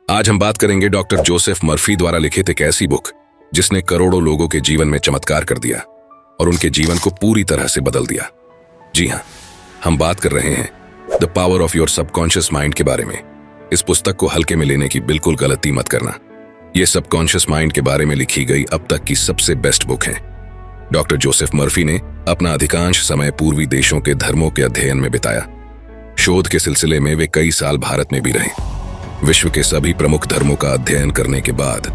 आज हम बात करेंगे डॉक्टर जोसेफ मर्फी द्वारा लिखित एक ऐसी बुक जिसने करोड़ों लोगों के जीवन में चमत्कार कर दिया और उनके जीवन को पूरी तरह से बदल दिया। जी हाँ, हम बात कर रहे हैं the power of your subconscious mind के बारे में। इस पुस्तक को हल्के में लेने की बिल्कुल गलती मत करना। ये सबकॉन्शियस माइंड के बारे में लिखी गई अब तक की सबसे बेस्ट बुक है। डॉक्टर जोसेफ मर्फी ने अपना अधिकांश समय पूर्वी देशों के धर्मों के अध्ययन में बिताया। शोध के सिलसिले में वे कई साल भारत में भी रहे। विश्व के सभी प्रमुख धर्मों का अध्ययन करने के बाद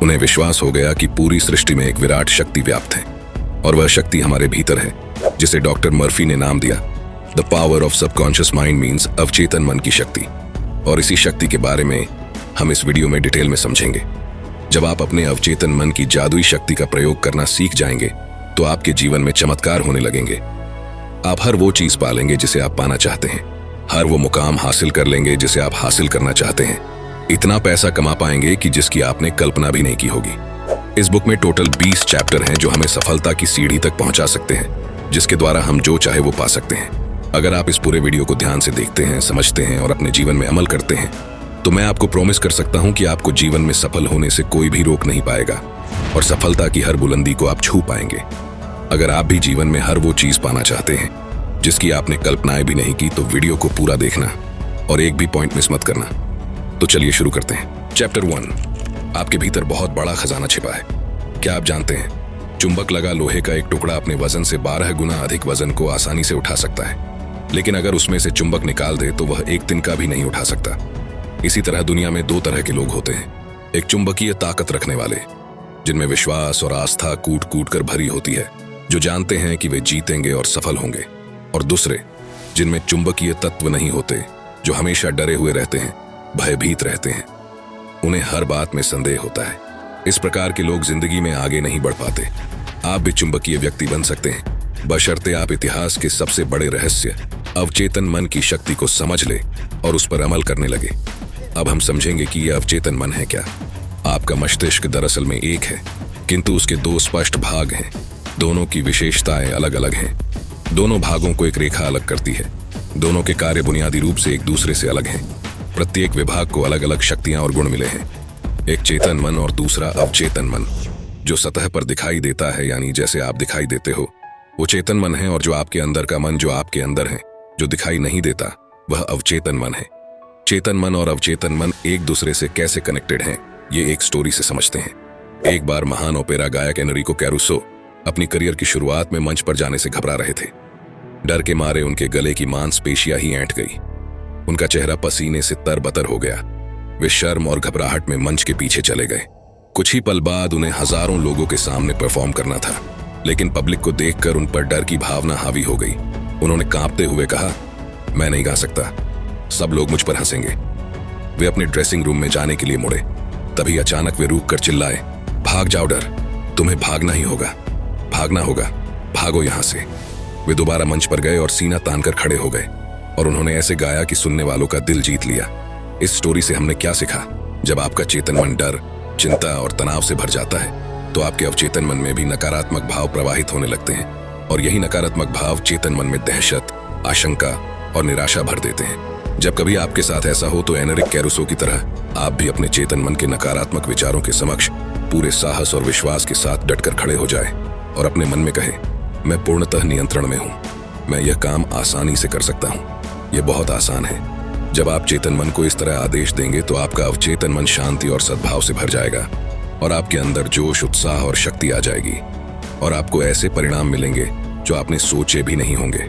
उन्हें विश्वास हो गया कि पूरी सृष्टि में एक विराट शक्ति व्याप्त है और वह शक्ति हमारे भीतर है, जिसे डॉक्टर मर्फी ने नाम दिया the power of subconscious mind means अवचेतन मन की शक्ति। और इसी शक्ति के बारे में हम इस वीडियो में डिटेल में समझेंगे। जब आप अपने अवचेतन मन की जादुई शक्ति का प्रयोग करना सीख जाएंगे तो आपके जीवन में चमत्कार होने लगेंगे। आप हर वो चीज पालेंगे जिसे आप पाना चाहते हैं, हर वो मुकाम हासिल कर लेंगे जिसे आप हासिल करना चाहते हैं। इतना पैसा कमा पाएंगे कि जिसकी आपने कल्पना भी नहीं की होगी। इस बुक में टोटल 20 चैप्टर हैं जो हमें सफलता की सीढ़ी तक पहुंचा सकते हैं, जिसके द्वारा हम जो चाहे वो पा सकते हैं। अगर आप इस पूरे वीडियो को ध्यान से देखते हैं, समझते हैं और अपने जीवन में अमल करते हैं तो मैं आपको प्रॉमिस कर सकता हूं कि आपको जीवन में सफल होने से कोई भी रोक नहीं पाएगा और सफलता की हर बुलंदी को आप छू पाएंगे। अगर आप भी जीवन में हर वो चीज पाना चाहते हैं जिसकी आपने कल्पनाएं भी नहीं की तो वीडियो को पूरा देखना और एक भी पॉइंट मिस मत करना। तो चलिए शुरू करते हैं। चैप्टर 1, आपके भीतर बहुत बड़ा खजाना छिपा है। क्या आप जानते हैं, चुंबक लगा लोहे का एक टुकड़ा अपने वजन से 12 गुना अधिक वजन को आसानी से उठा सकता है, लेकिन अगर उसमें से चुंबक निकाल दे तो वह एक तिनका भी नहीं उठा सकता। इसी तरह दुनिया में 2 तरह के लोग होते हैं। एक चुंबकीय ताकत रखने वाले, जिनमें विश्वास और आस्था कूट कूट कर भरी होती है, जो जानते हैं कि वे जीतेंगे और सफल होंगे। और दूसरे, जिनमें चुंबकीय तत्व नहीं होते, जो हमेशा डरे हुए रहते हैं, भयभीत रहते हैं, उन्हें हर बात में संदेह होता है। इस प्रकार के लोग जिंदगी में आगे नहीं बढ़ पाते। आप भी चुंबकीय व्यक्ति बन सकते हैं, बशर्ते आप इतिहास के सबसे बड़े रहस्य अवचेतन मन की शक्ति को समझ ले और उस पर अमल करने लगे। अब हम समझेंगे कि यह अवचेतन मन है क्या। आपका मस्तिष्क दरअसल में एक है, किंतु उसके 2 स्पष्ट भाग हैं। दोनों की विशेषताएं अलग अलग हैं। दोनों भागों को एक रेखा अलग करती है। दोनों के कार्य बुनियादी रूप से एक दूसरे से अलग हैं। प्रत्येक विभाग को अलग अलग शक्तियां और गुण मिले हैं। एक चेतन मन और दूसरा अवचेतन मन। जो सतह पर दिखाई देता है, यानी जैसे आप दिखाई देते हो, वो चेतन मन है, और जो आपके अंदर का मन, जो आपके अंदर है, जो दिखाई नहीं देता, वह अवचेतन मन है। चेतन मन और अवचेतन मन एक दूसरे से कैसे कनेक्टेड हैं, ये एक स्टोरी से समझते हैं। एक बार महान ओपेरा गायक एनरिको कैरुसो अपनी करियर की शुरुआत में मंच पर जाने से घबरा रहे थे। डर के मारे उनके गले की मांसपेशियां ही ऐंठ गई। उनका चेहरा पसीने से तरबतर हो गया। वे शर्म और घबराहट में मंच के पीछे चले गए। कुछ ही पल बाद उन्हें हजारों लोगों के सामने परफॉर्म करना था, लेकिन पब्लिक को देखकर उन पर डर की भावना हावी हो गई। उन्होंने कांपते हुए कहा, मैं नहीं गा सकता, सब लोग मुझ पर हंसेंगे। वे अपने ड्रेसिंग रूम में जाने के लिए मुड़े। तभी अचानक वे रुक कर चिल्लाए, भाग जाओ डर, तुम्हें भागना ही होगा, भागना होगा, भागो यहां से। वे दोबारा मंच पर गए और सीना तानकर खड़े हो गए और उन्होंने ऐसे गाया कि सुनने वालों का दिल जीत लिया। इस स्टोरी से हमने क्या सीखा? जब आपका चेतन मन डर, चिंता और तनाव से भर जाता है तो आपके अवचेतन मन में भी नकारात्मक भाव प्रवाहित होने लगते हैं, और यही नकारात्मक भाव चेतन मन में दहशत, आशंका और निराशा भर देते हैं। जब कभी आपके साथ ऐसा हो तो एनरिक कैरुसो की तरह आप भी अपने चेतन मन के नकारात्मक विचारों के समक्ष पूरे साहस और विश्वास के साथ डटकर खड़े हो जाए और अपने मन में कहे, मैं पूर्णतः नियंत्रण में हूं, मैं यह काम आसानी से कर सकता हूं, यह बहुत आसान है। जब आप चेतन मन को इस तरह आदेश देंगे तो आपका अवचेतन मन शांति और सद्भाव से भर जाएगा और आपके अंदर जोश, उत्साह और शक्ति आ जाएगी और आपको ऐसे परिणाम मिलेंगे जो आपने सोचे भी नहीं होंगे।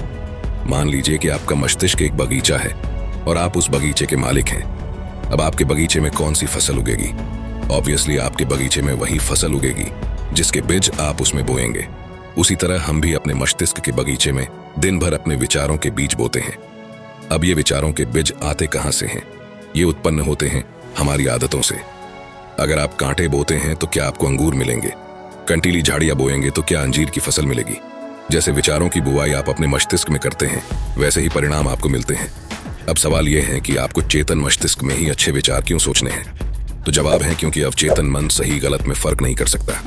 मान लीजिए कि आपका मस्तिष्क एक बगीचा है और आप उस बगीचे के मालिक हैं। अब आपके बगीचे में कौन सी फसल उगेगी? ऑब्वियसली आपके बगीचे में वही फसल उगेगी जिसके बीज आप उसमें बोएंगे। उसी तरह हम भी अपने मस्तिष्क के बगीचे में दिन भर अपने विचारों के बीज बोते हैं। अब ये विचारों के बीज आते कहां से हैं? ये उत्पन्न होते हैं हमारी आदतों से। अगर आप कांटे बोते हैं तो क्या आपको अंगूर मिलेंगे? कंटीली झाड़ियां बोएंगे तो क्या अंजीर की फसल मिलेगी? जैसे विचारों की बुवाई आप अपने मस्तिष्क में करते हैं, वैसे ही परिणाम आपको मिलते हैं। अब सवाल यह है कि आपको चेतन मस्तिष्क में ही अच्छे विचार क्यों सोचने हैं? तो जवाब है, क्योंकि अवचेतन मन सही गलत में फर्क नहीं कर सकता।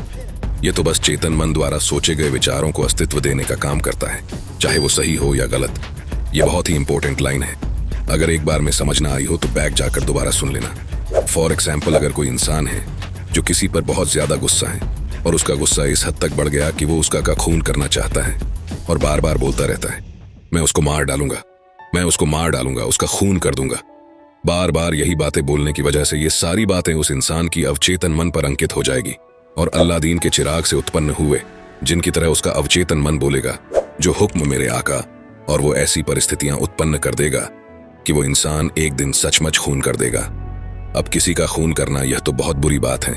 ये तो बस चेतन मन द्वारा सोचे गए विचारों को अस्तित्व देने का काम करता है, चाहे वो सही हो या गलत। ये बहुत ही इंपॉर्टेंट लाइन है। अगर एक बार में समझ ना आई हो तो बैक जाकर दोबारा सुन लेना। फॉर एग्जाम्पल, अगर कोई इंसान है जो किसी पर बहुत ज्यादा गुस्सा है और उसका गुस्सा इस हद तक बढ़ गया कि वो उसका का खून करना चाहता है और बार बार बोलता रहता है, मैं उसको मार डालूंगा, मैं उसको मार डालूंगा, उसका खून कर दूंगा। बार बार यही बातें बोलने की वजह से ये सारी बातें उस इंसान की अवचेतन मन पर अंकित हो जाएगी और अल्लाह दीन के चिराग से उत्पन्न हुए जिनकी तरह उसका अवचेतन मन बोलेगा, जो हुक्म मेरे आका, और वो ऐसी परिस्थितियां उत्पन्न कर देगा कि वो इंसान एक दिन सचमुच खून कर देगा। अब किसी का खून करना यह तो बहुत बुरी बात है,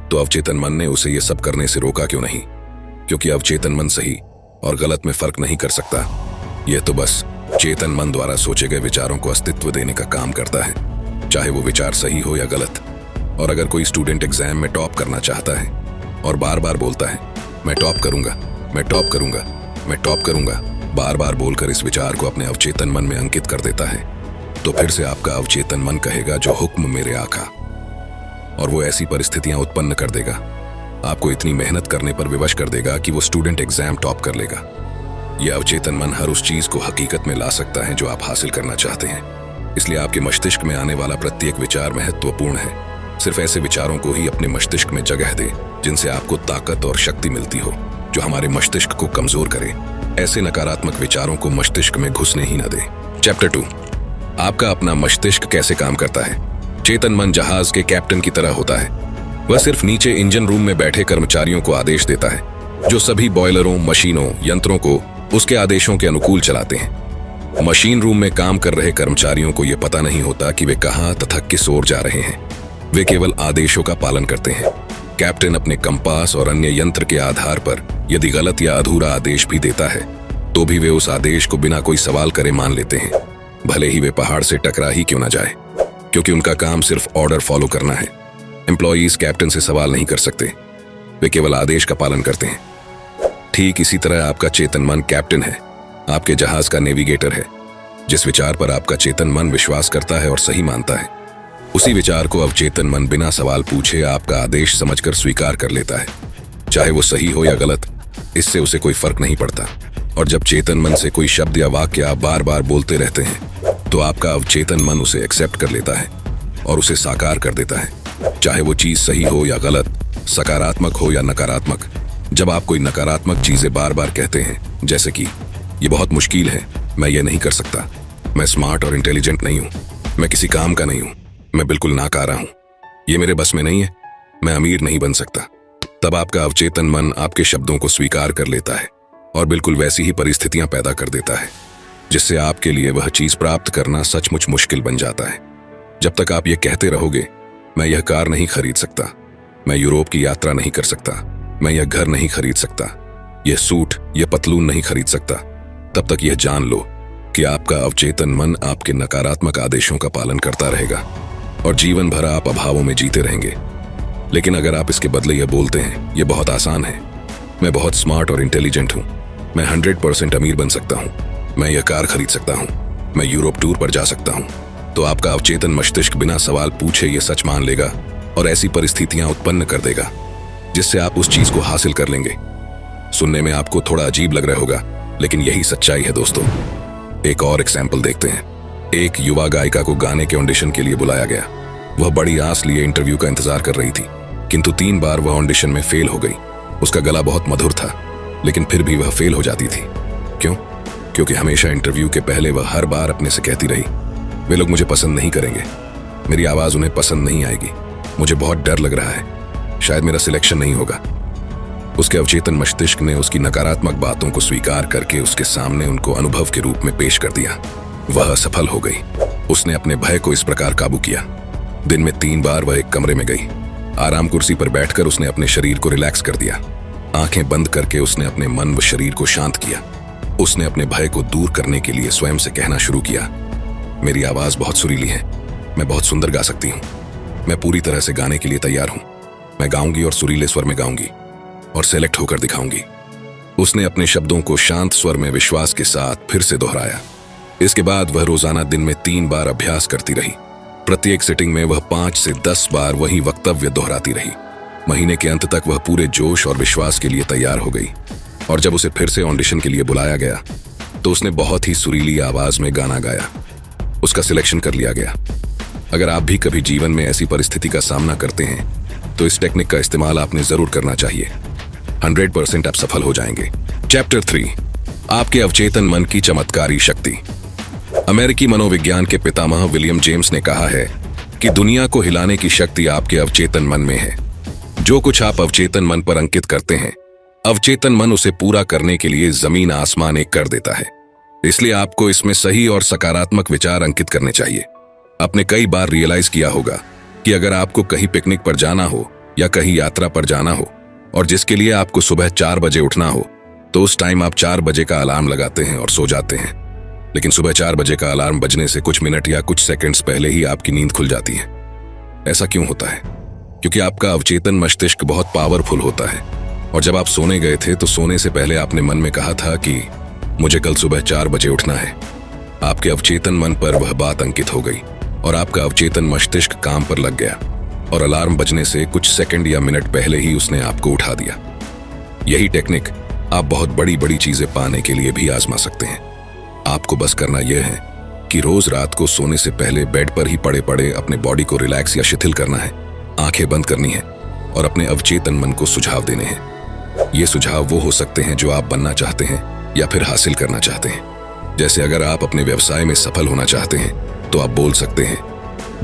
तो अवचेतन मन ने उसे ये सब करने से रोका क्यों नहीं? क्योंकि अवचेतन मन सही और गलत में फर्क नहीं कर सकता। यह तो बस चेतन मन द्वारा सोचे गए विचारों को अस्तित्व देने का काम करता है, चाहे वो विचार सही हो या गलत। और अगर कोई स्टूडेंट एग्जाम में टॉप करना चाहता है और बार बार बोलता है, मैं टॉप करूंगा, मैं टॉप करूंगा, मैं टॉप करूंगा, बार बार बोलकर इस विचार को अपने अवचेतन मन में अंकित कर देता है, तो फिर से आपका अवचेतन मन कहेगा, जो हुक्म मेरे आका, और वो ऐसी परिस्थितियां उत्पन्न कर देगा, आपको इतनी मेहनत करने पर विवश कर देगा कि वो स्टूडेंट एग्जाम टॉप कर लेगा। यह अवचेतन मन हर उस चीज को हकीकत में ला सकता है जो आप हासिल करना चाहते हैं। इसलिए आपके मस्तिष्क में आने वाला प्रत्येक विचार महत्वपूर्ण है। सिर्फ ऐसे विचारों को ही अपने मस्तिष्क में जगह दे जिनसे आपको ताकत और शक्ति मिलती हो, जो हमारे मस्तिष्क को कमजोर करे। ऐसे नकारात्मक विचारों को मस्तिष्क में घुसने ही न दे। चैप्टर 2, आपका अपना मस्तिष्क कैसे काम करता है। चेतन मन जहाज के कैप्टन की तरह होता है। वह सिर्फ नीचे इंजन रूम में बैठे कर्मचारियों को आदेश देता है, जो सभी बॉयलरों, मशीनों, यंत्रों को उसके आदेशों के अनुकूल चलाते हैं। मशीन रूम में काम कर रहे कर्मचारियों को यह पता नहीं होता कि वे कहां तथा किस ओर जा रहे हैं। वे केवल आदेशों का पालन करते हैं। कैप्टन अपने कंपास और अन्य यंत्र के आधार पर यदि गलत या अधूरा आदेश भी देता है, तो भी वे उस आदेश को बिना कोई सवाल करे मान लेते हैं, भले ही वे पहाड़ से टकरा ही क्यों न जाए, क्योंकि उनका काम सिर्फ ऑर्डर फॉलो करना है। एम्प्लॉयज कैप्टन से सवाल नहीं कर सकते, वे केवल आदेश का पालन करते हैं। ठीक इसी तरह आपका चेतन मन कैप्टन है, आपके जहाज का नेविगेटर है। जिस विचार पर आपका चेतन मन विश्वास करता है और सही मानता है, उसी विचार को अवचेतन मन बिना सवाल पूछे आपका आदेश समझकर स्वीकार कर लेता है। चाहे वो सही हो या गलत, इससे उसे कोई फर्क नहीं पड़ता। और जब चेतन मन से कोई शब्द या वाक्य आप बार बार बोलते रहते हैं, तो आपका अवचेतन मन उसे एक्सेप्ट कर लेता है और उसे साकार कर देता है। चाहे वो चीज सही हो या गलत, सकारात्मक हो या नकारात्मक। जब आप कोई नकारात्मक चीजें बार बार कहते हैं, जैसे कि ये बहुत मुश्किल है, मैं ये नहीं कर सकता, मैं स्मार्ट और इंटेलिजेंट नहीं हूँ, मैं किसी काम का नहीं हूँ, मैं बिल्कुल नाकारा हूँ, ये मेरे बस में नहीं है, मैं अमीर नहीं बन सकता, तब आपका अवचेतन मन आपके शब्दों को स्वीकार कर लेता है और बिल्कुल वैसी ही परिस्थितियां पैदा कर देता है, जिससे आपके लिए वह चीज प्राप्त करना सचमुच मुश्किल बन जाता है। जब तक आप ये कहते रहोगे, मैं यह कार नहीं खरीद सकता, मैं यूरोप की यात्रा नहीं कर सकता, मैं यह घर नहीं खरीद सकता, यह सूट, यह पतलून नहीं खरीद सकता, तब तक यह जान लो कि आपका अवचेतन मन आपके नकारात्मक आदेशों का पालन करता रहेगा और जीवन भर आप अभावों में जीते रहेंगे। लेकिन अगर आप इसके बदले यह बोलते हैं, यह बहुत आसान है, मैं बहुत स्मार्ट और इंटेलिजेंट हूँ, मैं 100% अमीर बन सकता हूँ, मैं यह कार खरीद सकता हूँ, मैं यूरोप टूर पर जा सकता हूँ, तो आपका अवचेतन मस्तिष्क बिना सवाल पूछे यह सच मान लेगा और ऐसी परिस्थितियां उत्पन्न कर देगा जिससे आप उस चीज को हासिल कर लेंगे। सुनने में आपको थोड़ा अजीब लग रहा होगा, लेकिन यही सच्चाई है दोस्तों। एक और एग्जाम्पल देखते हैं। एक युवा गायिका को गाने के ऑडिशन के लिए बुलाया गया। वह बड़ी आस लिए इंटरव्यू का इंतजार कर रही थी, किंतु 3 बार वह ऑडिशन में फेल हो गई। उसका गला बहुत मधुर था, लेकिन फिर भी वह फेल हो जाती थी। क्यों? क्योंकि हमेशा इंटरव्यू के पहले वह हर बार अपने से कहती रही, वे लोग मुझे पसंद नहीं करेंगे, मेरी आवाज उन्हें पसंद नहीं आएगी, मुझे बहुत डर लग रहा है, शायद मेरा सिलेक्शन नहीं होगा। उसके अवचेतन मस्तिष्क ने उसकी नकारात्मक बातों को स्वीकार करके उसके सामने उनको अनुभव के रूप में पेश कर दिया। वह असफल हो गई। उसने अपने भय को इस प्रकार काबू किया। दिन में 3 बार वह एक कमरे में गई। आराम कुर्सी पर बैठकर उसने अपने शरीर को रिलैक्स कर दिया। आंखें बंद करके उसने अपने मन व शरीर को शांत किया। उसने अपने भय को दूर करने के लिए स्वयं से कहना शुरू किया, मेरी आवाज बहुत सुरीली है, मैं बहुत सुंदर गा सकती हूँ, मैं पूरी तरह से गाने के लिए तैयार हूँ, मैं गाऊंगी और सुरीले स्वर में गाऊंगी और सेलेक्ट होकर दिखाऊंगी। उसने अपने शब्दों को शांत स्वर में विश्वास के साथ फिर से दोहराया। इसके बाद वह रोजाना दिन में 3 बार अभ्यास करती रही। प्रत्येक सिटिंग में वह 5 से 10 बार वही वक्तव्य दोहराती रही। महीने के अंत तक वह पूरे जोश और विश्वास के लिए तैयार हो गई और जब उसे फिर से ऑडिशन के लिए बुलाया गया तो उसने बहुत ही सुरीली आवाज में गाना गाया। उसका सिलेक्शन कर लिया गया। अगर आप भी कभी जीवन में ऐसी परिस्थिति का सामना करते हैं तो इस टेक्निक का इस्तेमाल आपने जरूर करना चाहिए। 100% आप सफल हो जाएंगे। चैप्टर 3, आपके अवचेतन मन की चमत्कारी शक्ति। अमेरिकी मनोविज्ञान के पितामह विलियम जेम्स ने कहा है कि दुनिया को हिलाने की शक्ति आपके अवचेतन मन में है। जो कुछ आप अवचेतन मन पर अंकित करते हैं, अवचेतन मन उसे पूरा करने के लिए जमीन आसमान एक कर देता है। इसलिए आपको इसमें सही और सकारात्मक विचार अंकित करने चाहिए। आपने कई बार रियलाइज किया होगा कि अगर आपको कहीं पिकनिक पर जाना हो या कहीं यात्रा पर जाना हो और जिसके लिए आपको सुबह 4 बजे उठना हो, तो उस टाइम आप 4 बजे का अलार्म लगाते हैं और सो जाते हैं। लेकिन सुबह 4 बजे का अलार्म बजने से कुछ मिनट या कुछ सेकंड्स पहले ही आपकी नींद खुल जाती है। ऐसा क्यों होता है? क्योंकि आपका अवचेतन मस्तिष्क बहुत पावरफुल होता है और जब आप सोने गए थे तो सोने से पहले आपने मन में कहा था कि मुझे कल सुबह 4 बजे उठना है। आपके अवचेतन मन पर वह बात अंकित हो गई और आपका अवचेतन मस्तिष्क काम पर लग गया और अलार्म बजने से कुछ सेकंड या मिनट पहले ही उसने आपको उठा दिया। यही टेक्निक आप बहुत बड़ी बड़ी चीजें पाने के लिए भी आजमा सकते हैं। आपको बस करना यह है कि रोज रात को सोने से पहले बेड पर ही पड़े पड़े अपने बॉडी को रिलैक्स या शिथिल करना है, आंखें बंद करनी है और अपने अवचेतन मन को सुझाव देने हैं। ये सुझाव वो हो सकते हैं जो आप बनना चाहते हैं या फिर हासिल करना चाहते हैं। जैसे अगर आप अपने व्यवसाय में सफल होना चाहते हैं तो आप बोल सकते हैं,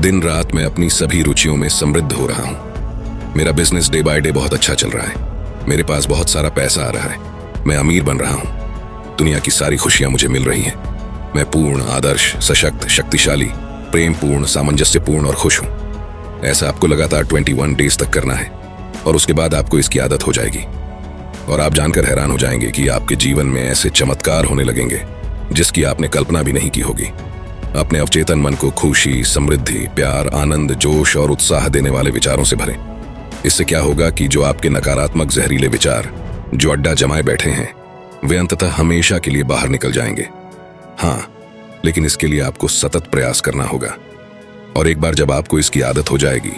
दिन रात मैं अपनी सभी रुचियों में समृद्ध हो रहा हूँ। मेरा बिजनेस डे बाय डे बहुत अच्छा चल रहा है। मेरे पास बहुत सारा पैसा आ रहा है। मैं अमीर बन रहा हूँ। दुनिया की सारी खुशियां मुझे मिल रही हैं। मैं पूर्ण, आदर्श, सशक्त, शक्तिशाली, प्रेमपूर्ण, सामंजस्यपूर्ण और खुश हूँ। ऐसा आपको लगातार 21 डेज तक करना है और उसके बाद आपको इसकी आदत हो जाएगी और आप जानकर हैरान हो जाएंगे कि आपके जीवन में ऐसे चमत्कार होने लगेंगे जिसकी आपने कल्पना भी नहीं की होगी। अपने अवचेतन मन को खुशी, समृद्धि, प्यार, आनंद, जोश और उत्साह देने वाले विचारों से भरें। इससे क्या होगा कि जो आपके नकारात्मक जहरीले विचार जो अड्डा जमाए बैठे हैं, वे अंततः हमेशा के लिए बाहर निकल जाएंगे। हाँ, लेकिन इसके लिए आपको सतत प्रयास करना होगा और एक बार जब आपको इसकी आदत हो जाएगी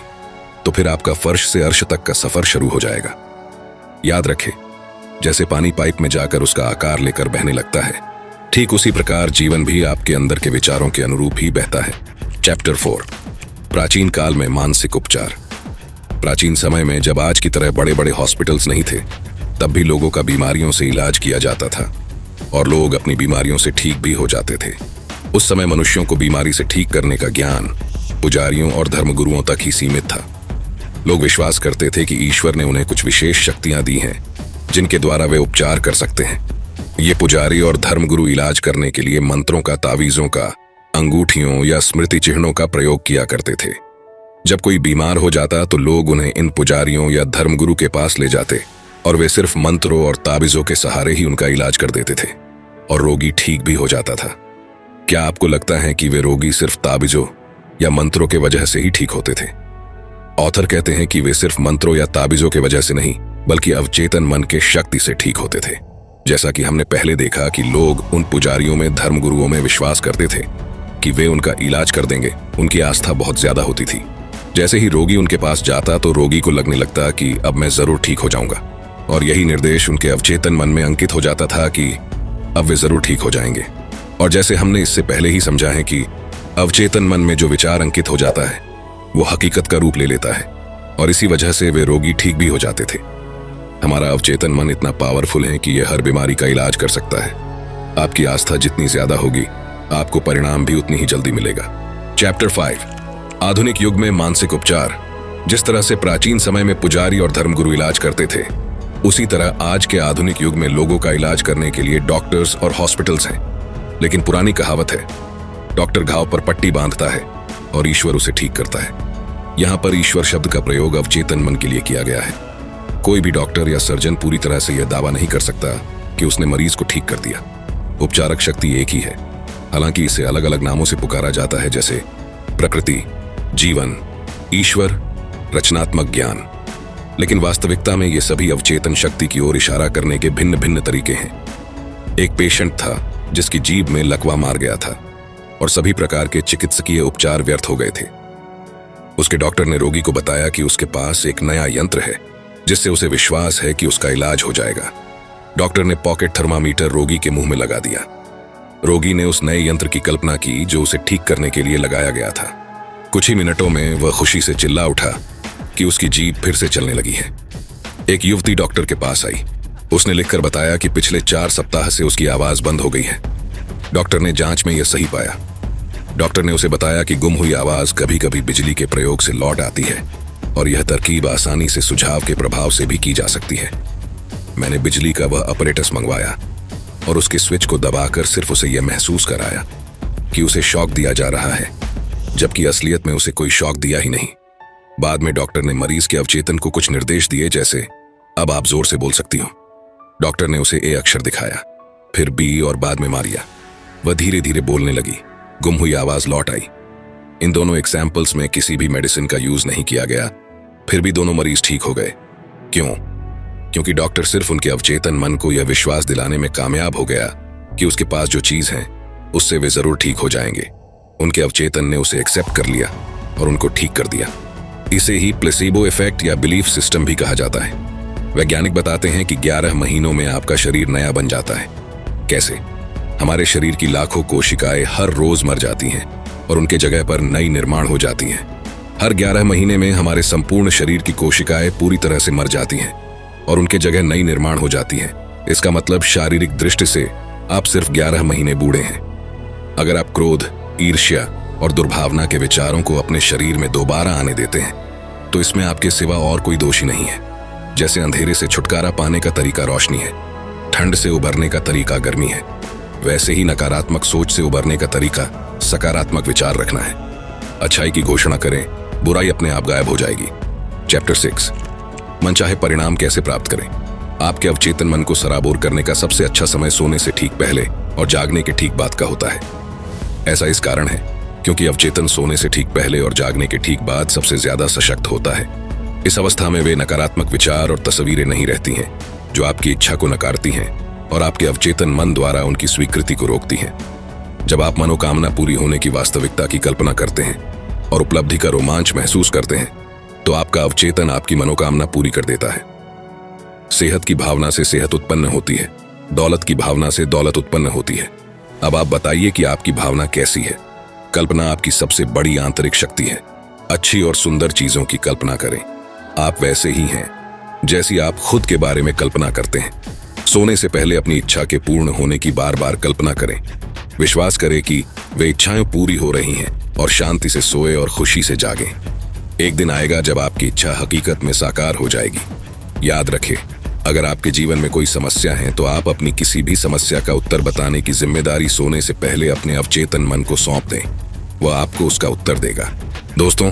तो फिर आपका फर्श से अर्श तक का सफर शुरू हो जाएगा। याद रखें, जैसे पानी पाइप में जाकर उसका आकार लेकर बहने लगता है, ठीक उसी प्रकार जीवन भी आपके अंदर के विचारों के अनुरूप ही बहता है। चैप्टर 4, प्राचीन काल में मानसिक उपचार। प्राचीन समय में जब आज की तरह बड़े बड़े हॉस्पिटल्स नहीं थे, तब भी लोगों का बीमारियों से इलाज किया जाता था और लोग अपनी बीमारियों से ठीक भी हो जाते थे। उस समय मनुष्यों को बीमारी से ठीक करने का ज्ञान पुजारियों और धर्मगुरुओं तक ही सीमित था। लोग विश्वास करते थे कि ईश्वर ने उन्हें कुछ विशेष शक्तियां दी हैं जिनके द्वारा वे उपचार कर सकते हैं। ये पुजारी और धर्मगुरु इलाज करने के लिए मंत्रों का, तावीजों का, अंगूठियों या स्मृति चिन्हों का प्रयोग किया करते थे। जब कोई बीमार हो जाता तो लोग उन्हें इन पुजारियों या धर्मगुरु के पास ले जाते और वे सिर्फ मंत्रों और तावीजों के सहारे ही उनका इलाज कर देते थे और रोगी ठीक भी हो जाता था। क्या आपको लगता है कि वे रोगी सिर्फ तावीजों या मंत्रों के वजह से ही ठीक होते थे? ऑथर कहते हैं कि वे सिर्फ मंत्रों या तावीजों के वजह से नहीं, बल्कि अवचेतन मन के शक्ति से ठीक होते थे। जैसा कि हमने पहले देखा कि लोग उन पुजारियों में, धर्मगुरुओं में विश्वास करते थे कि वे उनका इलाज कर देंगे। उनकी आस्था बहुत ज्यादा होती थी। जैसे ही रोगी उनके पास जाता तो रोगी को लगने लगता कि अब मैं जरूर ठीक हो जाऊंगा और यही निर्देश उनके अवचेतन मन में अंकित हो जाता था कि अब वे जरूर ठीक हो जाएंगे। और जैसे हमने इससे पहले ही समझा है कि अवचेतन मन में जो विचार अंकित हो जाता है वो हकीकत का रूप ले लेता है और इसी वजह से वे रोगी ठीक भी हो जाते थे। हमारा अवचेतन मन इतना पावरफुल है कि यह हर बीमारी का इलाज कर सकता है। आपकी आस्था जितनी ज्यादा होगी, आपको परिणाम भी उतनी ही जल्दी मिलेगा। चैप्टर 5, आधुनिक युग में मानसिक उपचार। जिस तरह से प्राचीन समय में पुजारी और धर्मगुरु इलाज करते थे, उसी तरह आज के आधुनिक युग में लोगों का इलाज करने के लिए डॉक्टर्स और हॉस्पिटल्स हैं। लेकिन पुरानी कहावत है, डॉक्टर घाव पर पट्टी बांधता है और ईश्वर उसे ठीक करता है। यहाँ पर ईश्वर शब्द का प्रयोग अवचेतन मन के लिए किया गया है। कोई भी डॉक्टर या सर्जन पूरी तरह से यह दावा नहीं कर सकता कि उसने मरीज को ठीक कर दिया। उपचारक शक्ति एक ही है, हालांकि इसे अलग अलग नामों से पुकारा जाता है, जैसे प्रकृति, जीवन, ईश्वर, रचनात्मक ज्ञान। लेकिन वास्तविकता में ये सभी अवचेतन शक्ति की ओर इशारा करने के भिन्न भिन्न तरीके हैं। एक पेशेंट था जिसकी जीभ में लकवा मार गया था और सभी प्रकार के चिकित्सकीय उपचार व्यर्थ हो गए थे। उसके डॉक्टर ने रोगी को बताया कि उसके पास एक नया यंत्र है जिससे उसे विश्वास है कि उसका इलाज हो जाएगा। डॉक्टर ने पॉकेट थर्मामीटर रोगी के मुंह में लगा दिया। रोगी ने उस नए यंत्र की कल्पना की जो उसे ठीक करने के लिए लगाया गया था। कुछ ही मिनटों में वह खुशी से चिल्ला उठा कि उसकी जीभ फिर से चलने लगी है। एक युवती डॉक्टर के पास आई। उसने लिखकर बताया कि पिछले 4 सप्ताह से उसकी आवाज बंद हो गई है। डॉक्टर ने जांच में यह सही पाया। डॉक्टर ने उसे बताया कि गुम हुई आवाज कभी कभी बिजली के प्रयोग से लौट आती है और यह तरकीब आसानी से सुझाव के प्रभाव से भी की जा सकती है। मैंने बिजली का वह अपरेटस मंगवाया और उसके स्विच को दबाकर सिर्फ उसे यह महसूस कराया कि उसे शॉक दिया जा रहा है, जबकि असलियत में उसे कोई शॉक दिया ही नहीं। बाद में डॉक्टर ने मरीज के अवचेतन को कुछ निर्देश दिए, जैसे अब आप जोर से बोल सकती हो। डॉक्टर ने उसे ए अक्षर दिखाया, फिर बी और बाद में मारिया। वह धीरे धीरे बोलने लगी। गुम हुई आवाज लौट आई। इन दोनों एग्जाम्पल्स में किसी भी मेडिसिन का यूज नहीं किया गया, फिर भी दोनों मरीज ठीक हो गए। क्यों? क्योंकि डॉक्टर सिर्फ उनके अवचेतन मन को यह विश्वास दिलाने में कामयाब हो गया कि उसके पास जो चीज है उससे वे जरूर ठीक हो जाएंगे। उनके अवचेतन ने उसे एक्सेप्ट कर लिया और उनको ठीक कर दिया। इसे ही प्लेसिबो इफेक्ट या बिलीफ सिस्टम भी कहा जाता है। वैज्ञानिक बताते हैं कि 11 महीनों में आपका शरीर नया बन जाता है। कैसे? हमारे शरीर की लाखों कोशिकाएं हर रोज मर जाती हैं और उनके जगह पर नई निर्माण हो जाती हैं। हर 11 महीने में हमारे संपूर्ण शरीर की कोशिकाएं पूरी तरह से मर जाती हैं और उनके जगह नई निर्माण हो जाती हैं। इसका मतलब शारीरिक दृष्टि से आप सिर्फ 11 महीने बूढ़े हैं। अगर आप क्रोध, ईर्ष्या और दुर्भावना के विचारों को अपने शरीर में दोबारा आने देते हैं तो इसमें आपके सिवा और कोई दोषी नहीं है। जैसे अंधेरे से छुटकारा पाने का तरीका रोशनी है, ठंड से उबरने का तरीका गर्मी है, वैसे ही नकारात्मक सोच से उबरने का तरीका सकारात्मक विचार रखना है। अच्छाई की घोषणा करें, बुराई अपने आप गायब हो जाएगी। चैप्टर 6, मनचाहे परिणाम कैसे प्राप्त करें। आपके अवचेतन मन को सराबोर करने का सबसे अच्छा समय सोने से ठीक पहले और जागने के ठीक बाद का होता है। ऐसा इस कारण है क्योंकि अवचेतन सोने से ठीक पहले और जागने के ठीक बाद सबसे ज्यादा सशक्त होता है। इस अवस्था में वे नकारात्मक विचार और तस्वीरें नहीं रहती हैं जो आपकी इच्छा को नकारती हैं और आपके अवचेतन मन द्वारा उनकी स्वीकृति को रोकती हैं। जब आप मनोकामना पूरी होने की वास्तविकता की कल्पना करते हैं और उपलब्धि का रोमांच महसूस करते हैं तो आपका अवचेतन आपकी मनोकामना पूरी कर देता है। सेहत की भावना से सेहत उत्पन्न होती है, दौलत की भावना से दौलत उत्पन्न होती है। अब आप बताइए कि आपकी भावना कैसी है। कल्पना आपकी सबसे बड़ी आंतरिक शक्ति है। अच्छी और सुंदर चीजों की कल्पना करें। आप वैसे ही हैं जैसी आप खुद के बारे में कल्पना करते हैं। सोने से पहले अपनी इच्छा के पूर्ण होने की बार बार कल्पना करें। विश्वास करें कि वे इच्छाएं पूरी हो रही हैं और शांति से सोए और खुशी से जागें। एक दिन आएगा जब आपकी इच्छा हकीकत में साकार हो जाएगी। याद रखें, अगर आपके जीवन में कोई समस्या है तो आप अपनी किसी भी समस्या का उत्तर बताने की जिम्मेदारी सोने से पहले अपने अवचेतन मन को सौंप दें। वह आपको उसका उत्तर देगा। दोस्तों,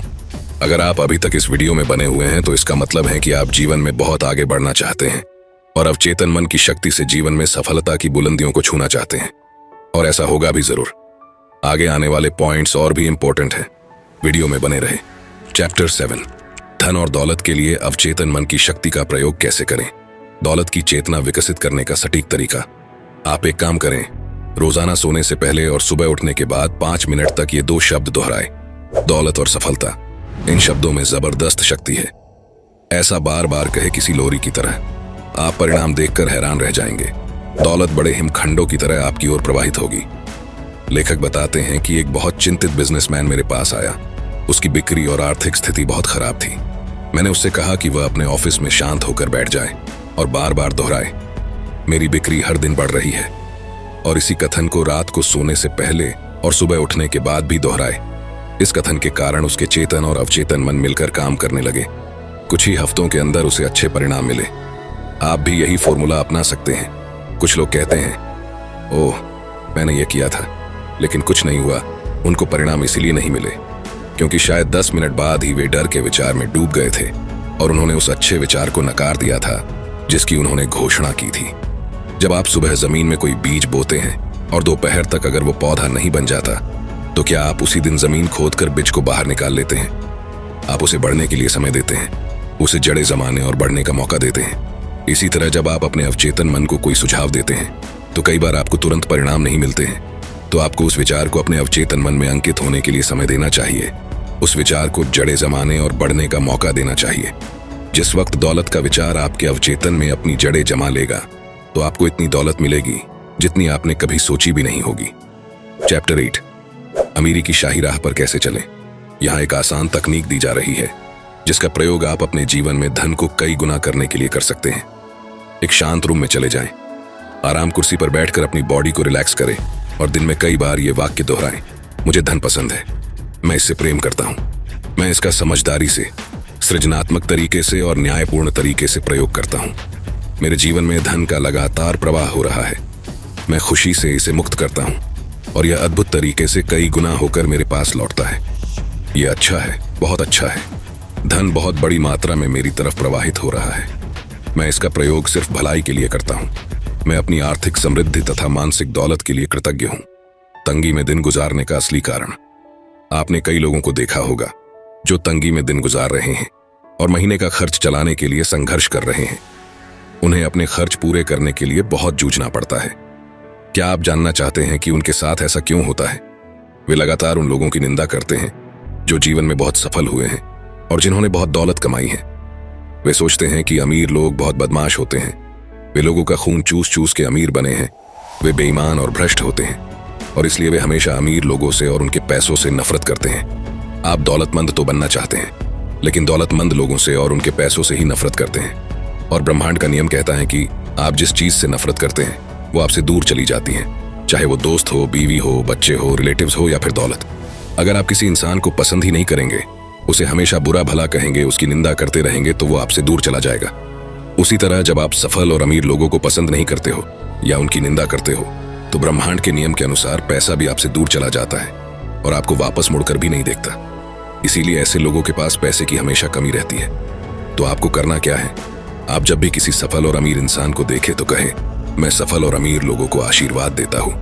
अगर आप अभी तक इस वीडियो में बने हुए हैं तो इसका मतलब है कि आप जीवन में बहुत आगे बढ़ना चाहते हैं और अवचेतन मन की शक्ति से जीवन में सफलता की बुलंदियों को छूना चाहते हैं। और ऐसा होगा भी जरूर। आगे आने वाले पॉइंट्स और भी इंपॉर्टेंट हैं। वीडियो में बने रहे। चैप्टर 7, धन और दौलत के लिए अवचेतन मन की शक्ति का प्रयोग कैसे करें। दौलत की चेतना विकसित करने का सटीक तरीका। आप एक काम करें, रोजाना सोने से पहले और सुबह उठने के बाद 5 मिनट तक ये 2 शब्द दोहराएं, दौलत और सफलता। इन शब्दों में जबरदस्त शक्ति है। ऐसा बार बार कहे किसी लोरी की तरह। आप परिणाम देखकर हैरान रह जाएंगे। दौलत बड़े हिमखंडों की तरह आपकी ओर प्रवाहित होगी। लेखक बताते हैं कि एक बहुत चिंतित बिजनेसमैन मेरे पास आया। उसकी बिक्री और आर्थिक स्थिति बहुत खराब थी। मैंने उससे कहा कि वह अपने ऑफिस में शांत होकर बैठ जाए और बार बार दोहराए, मेरी बिक्री हर दिन बढ़ रही है। और इसी कथन को रात को सोने से पहले और सुबह उठने के बाद भी दोहराए। इस कथन के कारण उसके चेतन और अवचेतन मन मिलकर काम करने लगे। कुछ ही हफ्तों के अंदर उसे अच्छे परिणाम मिले। आप भी यही फॉर्मूला अपना सकते हैं। कुछ लोग कहते हैं, ओह मैंने ये किया था लेकिन कुछ नहीं हुआ। उनको परिणाम इसीलिए नहीं मिले क्योंकि शायद 10 मिनट बाद ही वे डर के विचार में डूब गए थे और उन्होंने उस अच्छे विचार को नकार दिया था जिसकी उन्होंने घोषणा की थी। जब आप सुबह जमीन में कोई बीज बोते हैं और दोपहर तक अगर वो पौधा नहीं बन जाता तो क्या आप उसी दिन जमीन खोदकर बीज को बाहर निकाल लेते हैं? आप उसे बढ़ने के लिए समय देते हैं, उसे जड़ें जमाने और बढ़ने का मौका देते हैं। इसी तरह जब आप अपने अवचेतन मन को कोई सुझाव देते हैं तो कई बार आपको तुरंत परिणाम नहीं मिलते हैं, तो आपको उस विचार को अपने अवचेतन मन में अंकित होने के लिए समय देना चाहिए। उस विचार को जड़ें जमाने और बढ़ने का मौका देना चाहिए। जिस वक्त दौलत का विचार आपके अवचेतन में अपनी जड़ें जमा लेगा तो आपको इतनी दौलत मिलेगी जितनी आपने कभी सोची भी नहीं होगी। चैप्टर 8, अमीरी की शाही राह पर कैसे चलें। यहाँ एक आसान तकनीक दी जा रही है जिसका प्रयोग आप अपने जीवन में धन को कई गुना करने के लिए कर सकते हैं। एक शांत रूम में चले जाएं, आराम कुर्सी पर बैठकर अपनी बॉडी को रिलैक्स करें और दिन में कई बार ये वाक्य दोहराएं, मुझे धन पसंद है, मैं इससे प्रेम करता हूं, मैं इसका समझदारी से, सृजनात्मक तरीके से और न्यायपूर्ण तरीके से प्रयोग करता हूं। मेरे जीवन में धन का लगातार प्रवाह हो रहा है, मैं खुशी से इसे मुक्त करता हूं और यह अद्भुत तरीके से कई गुना होकर मेरे पास लौटता है। यह अच्छा है, बहुत अच्छा है। धन बहुत बड़ी मात्रा में मेरी तरफ प्रवाहित हो रहा है। मैं इसका प्रयोग सिर्फ भलाई के लिए करता हूं। मैं अपनी आर्थिक समृद्धि तथा मानसिक दौलत के लिए कृतज्ञ हूं। तंगी में दिन गुजारने का असली कारण। आपने कई लोगों को देखा होगा जो तंगी में दिन गुजार रहे हैं और महीने का खर्च चलाने के लिए संघर्ष कर रहे हैं। उन्हें अपने खर्च पूरे करने के लिए बहुत जूझना पड़ता है। क्या आप जानना चाहते हैं कि उनके साथ ऐसा क्यों होता है? वे लगातार उन लोगों की निंदा करते हैं जो जीवन में बहुत सफल हुए हैं और जिन्होंने बहुत दौलत कमाई है। वे सोचते हैं कि अमीर लोग बहुत बदमाश होते हैं, वे लोगों का खून चूस चूस के अमीर बने हैं, वे बेईमान और भ्रष्ट होते हैं और इसलिए वे हमेशा अमीर लोगों से और उनके पैसों से नफरत करते हैं। आप दौलतमंद तो बनना चाहते हैं, लेकिन दौलतमंद लोगों से और उनके पैसों से ही नफरत करते हैं। और ब्रह्मांड का नियम कहता है कि आप जिस चीज से नफरत करते हैं वो आपसे दूर चली जाती है, चाहे वो दोस्त हो, बीवी हो, बच्चे हो, रिलेटिव्स हो या फिर दौलत। अगर आप किसी इंसान को पसंद ही नहीं करेंगे, उसे हमेशा बुरा भला कहेंगे, उसकी निंदा करते रहेंगे, तो वो आपसे दूर चला जाएगा। उसी तरह जब आप सफल और अमीर लोगों को पसंद नहीं करते हो या उनकी निंदा करते हो, तो ब्रह्मांड के नियम के अनुसार पैसा भी आपसे दूर चला जाता है और आपको वापस मुड़कर भी नहीं देखता। इसीलिए ऐसे लोगों के पास पैसे की हमेशा कमी रहती है। तो आपको करना क्या है? आप जब भी किसी सफल और अमीर इंसान को देखें तो कहें, मैं सफल और अमीर लोगों को आशीर्वाद देता हूँ,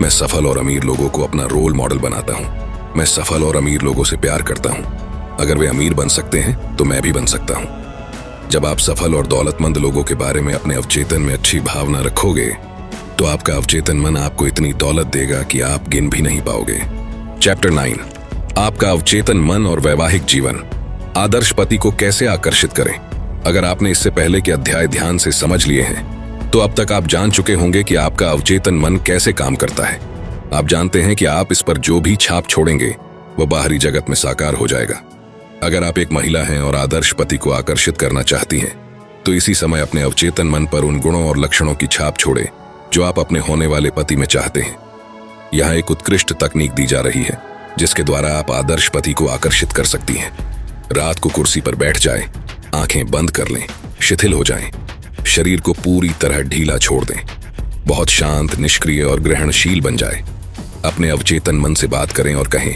मैं सफल और अमीर लोगों को अपना रोल मॉडल बनाता हूँ, मैं सफल और अमीर लोगों से प्यार करता हूँ। अगर वे अमीर बन सकते हैं तो मैं भी बन सकता हूँ। जब आप सफल और दौलतमंद लोगों के बारे में अपने अवचेतन में अच्छी भावना रखोगे तो आपका अवचेतन मन आपको इतनी दौलत देगा कि आप गिन भी नहीं पाओगे। चैप्टर 9, आपका अवचेतन मन और वैवाहिक जीवन। आदर्श पति को कैसे आकर्षित करें? अगर आपने इससे पहले के अध्याय ध्यान से समझ लिए हैं तो अब तक आप जान चुके होंगे कि आपका अवचेतन मन कैसे काम करता है। आप जानते हैं कि आप इस पर जो भी छाप छोड़ेंगे वह बाहरी जगत में साकार हो जाएगा। अगर आप एक महिला हैं और आदर्श पति को आकर्षित करना चाहती हैं तो इसी समय अपने अवचेतन मन पर उन गुणों और लक्षणों की छाप छोड़ें जो आप अपने होने वाले पति में चाहते हैं। यहाँ एक उत्कृष्ट तकनीक दी जा रही है जिसके द्वारा आप आदर्श पति को आकर्षित कर सकती हैं। रात को कुर्सी पर बैठ जाएं, आंखें बंद कर लें, शिथिल हो जाएं, शरीर को पूरी तरह ढीला छोड़ दें, बहुत शांत, निष्क्रिय और ग्रहणशील बन जाए। अपने अवचेतन मन से बात करें और कहें,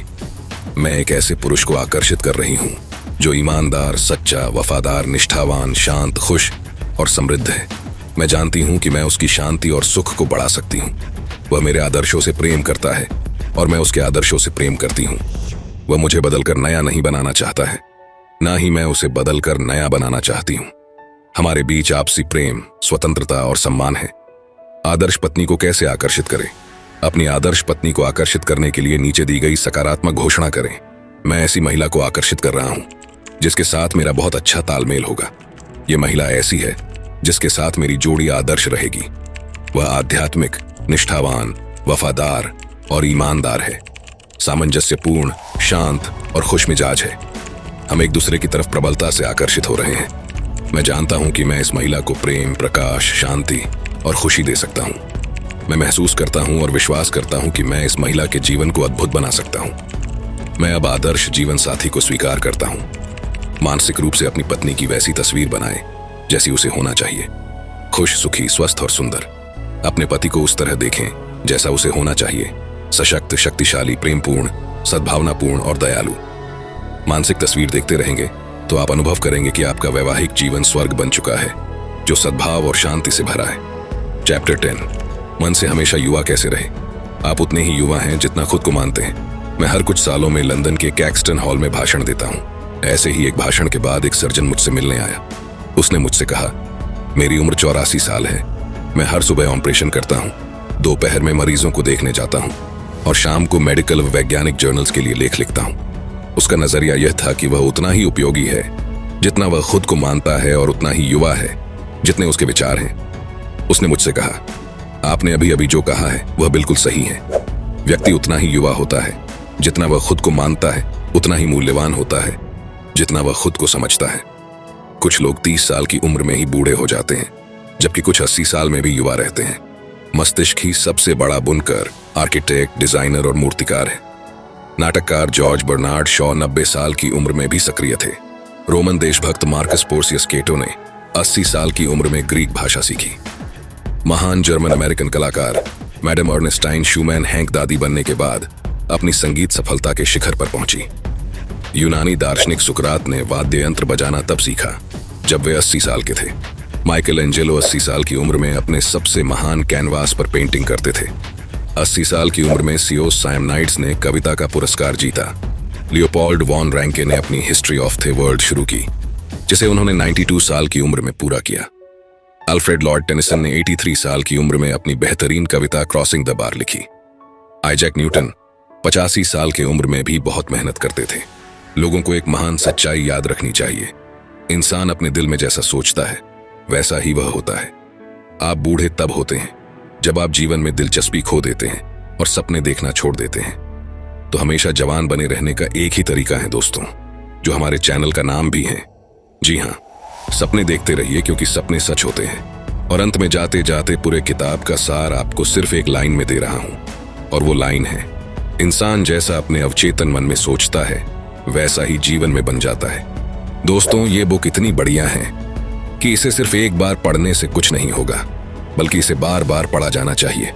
मैं एक ऐसे पुरुष को आकर्षित कर रही हूं जो ईमानदार, सच्चा, वफादार, निष्ठावान, शांत, खुश और समृद्ध है। मैं जानती हूं कि मैं उसकी शांति और सुख को बढ़ा सकती हूं। वह मेरे आदर्शों से प्रेम करता है और मैं उसके आदर्शों से प्रेम करती हूं। वह मुझे बदलकर नया नहीं बनाना चाहता है, ना ही मैं उसे बदलकर नया बनाना चाहती हूं। हमारे बीच आपसी प्रेम, स्वतंत्रता और सम्मान है। आदर्श पत्नी को कैसे आकर्षित करें? अपनी आदर्श पत्नी को आकर्षित करने के लिए नीचे दी गई सकारात्मक घोषणा करें। मैं ऐसी महिला को आकर्षित कर रहा हूं जिसके साथ मेरा बहुत अच्छा तालमेल होगा। ये महिला ऐसी है जिसके साथ मेरी जोड़ी आदर्श रहेगी। वह आध्यात्मिक, निष्ठावान, वफादार और ईमानदार है, सामंजस्यपूर्ण, शांत और खुशमिजाज है। हम एक दूसरे की तरफ प्रबलता से आकर्षित हो रहे हैं। मैं जानता हूं कि मैं इस महिला को प्रेम, प्रकाश, शांति और खुशी दे सकता हूं। मैं महसूस करता हूं और विश्वास करता हूं कि मैं इस महिला के जीवन को अद्भुत बना सकता हूं। मैं अब आदर्श जीवन साथी को स्वीकार करता हूं। मानसिक रूप से अपनी पत्नी की वैसी तस्वीर बनाएं जैसी उसे होना चाहिए, खुश, सुखी, स्वस्थ और सुंदर। अपने पति को उस तरह देखें जैसा उसे होना चाहिए, सशक्त, शक्तिशाली, प्रेमपूर्ण, सद्भावनापूर्ण और दयालु। मानसिक तस्वीर देखते रहेंगे तो आप अनुभव करेंगे कि आपका वैवाहिक जीवन स्वर्ग बन चुका है जो सद्भाव और शांति से भरा है। चैप्टर 10, मन से हमेशा युवा कैसे रहे? आप उतने ही युवा हैं जितना खुद को मानते हैं। मैं हर कुछ सालों में लंदन के कैक्सटन हॉल में भाषण देता हूँ। ऐसे ही एक भाषण के बाद एक सर्जन मुझसे मिलने आया। उसने मुझसे कहा, मेरी उम्र 84 साल है, मैं हर सुबह ऑपरेशन करता हूँ, दोपहर में मरीजों को देखने जाता हूँ और शाम को मेडिकल व वैज्ञानिक जर्नल्स के लिए लेख लिखता हूँ। उसका नजरिया यह था कि वह उतना ही उपयोगी है जितना वह खुद को मानता है और उतना ही युवा है जितने उसके विचार हैं। उसने मुझसे कहा, आपने अभी अभी जो कहा है वह बिल्कुल सही है। व्यक्ति उतना ही युवा होता है जितना वह खुद को मानता है उतना ही मूल्यवान होता है जितना वह खुद को समझता है। कुछ लोग 30 साल की उम्र में ही बूढ़े हो जाते हैं, जबकि कुछ 80 साल में भी युवा रहते हैं। मस्तिष्क ही सबसे बड़ा बुनकर, आर्किटेक्ट, डिजाइनर और मूर्तिकार है। नाटककार जॉर्ज बर्नार्ड शॉ 90 साल की उम्र में भी सक्रिय थे। रोमन देशभक्त मार्कस पोर्सियस केटो ने 80 साल की उम्र में ग्रीक भाषा सीखी। महान जर्मन अमेरिकन कलाकार मैडम अर्नेस्टाइन शूमैन हैंक दादी बनने के बाद अपनी संगीत सफलता के शिखर पर पहुंची। यूनानी दार्शनिक सुकरात ने वाद्य यंत्र बजाना तब सीखा जब वे 80 साल के थे। माइकल एंजेलो 80 साल की उम्र में अपने सबसे महान कैनवास पर पेंटिंग करते थे। 80 साल की उम्र में सियोस सायमनाइड्स ने कविता का पुरस्कार जीता। लियोपोल्ड वॉन रैंके ने अपनी हिस्ट्री ऑफ द वर्ल्ड शुरू की, जिसे उन्होंने 92 साल की उम्र में पूरा किया। अल्फ्रेड लॉर्ड टेनिसन ने 83 साल की उम्र में अपनी बेहतरीन कविता क्रॉसिंग द बार लिखी। आइजैक न्यूटन 85 साल की उम्र में भी बहुत मेहनत करते थे। लोगों को एक महान सच्चाई याद रखनी चाहिए, इंसान अपने दिल में जैसा सोचता है वैसा ही वह होता है। आप बूढ़े तब होते हैं जब आप जीवन में दिलचस्पी खो देते हैं और सपने देखना छोड़ देते हैं। तो हमेशा जवान बने रहने का एक ही तरीका है दोस्तों, जो हमारे चैनल का नाम भी है। जी हाँ, सपने देखते रहिए, क्योंकि सपने सच होते हैं। और अंत में जाते जाते पूरे किताब का सार आपको सिर्फ एक लाइन में दे रहा हूं, और वो लाइन है, इंसान जैसा अपने अवचेतन मन में सोचता है वैसा ही जीवन में बन जाता है। दोस्तों, ये बुक इतनी बढ़िया है कि इसे सिर्फ एक बार पढ़ने से कुछ नहीं होगा, बल्कि इसे बार बार पढ़ा जाना चाहिए,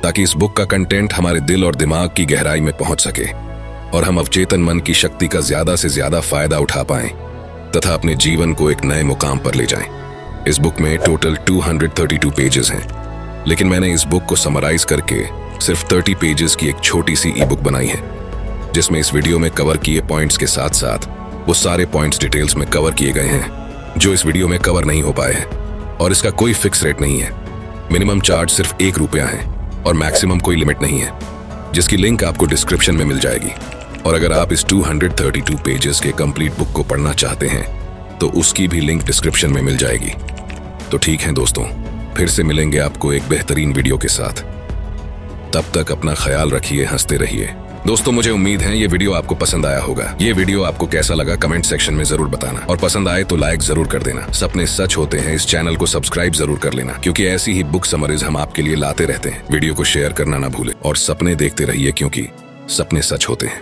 ताकि इस बुक का कंटेंट हमारे दिल और दिमाग की गहराई में पहुंच सके और हम अवचेतन मन की शक्ति का ज्यादा से ज्यादा फायदा उठा पाएं तथा अपने जीवन को एक नए मुकाम पर ले जाएं। इस बुक में टोटल 232 पेजेस हैं, लेकिन मैंने इस बुक को समराइज करके सिर्फ 30 पेजेस की एक छोटी सी ई बुक बनाई है, जिसमें इस वीडियो में कवर किए पॉइंट्स के साथ साथ वो सारे पॉइंट्स डिटेल्स में कवर किए गए हैं जो इस वीडियो में कवर नहीं हो पाए हैं। और इसका कोई फिक्स रेट नहीं है, मिनिमम चार्ज सिर्फ ₹1 है और मैक्सिमम कोई लिमिट नहीं है, जिसकी लिंक आपको डिस्क्रिप्शन में मिल जाएगी। और अगर आप इस 232 पेजेस के कंप्लीट बुक को पढ़ना चाहते हैं तो उसकी भी लिंक डिस्क्रिप्शन में मिल जाएगी। तो ठीक है दोस्तों, फिर से मिलेंगे आपको एक बेहतरीन वीडियो के साथ। तब तक अपना ख्याल रखिए, हंसते रहिए। दोस्तों, मुझे उम्मीद है ये वीडियो आपको पसंद आया होगा। ये वीडियो आपको कैसा लगा कमेंट सेक्शन में जरूर बताना, और पसंद आए तो लाइक जरूर कर देना। सपने सच होते हैं इस चैनल को सब्सक्राइब जरूर कर लेना, क्योंकि ऐसी ही बुक समरीज हम आपके लिए लाते रहते हैं। वीडियो को शेयर करना ना भूलें और सपने देखते रहिए, क्योंकि सपने सच होते हैं।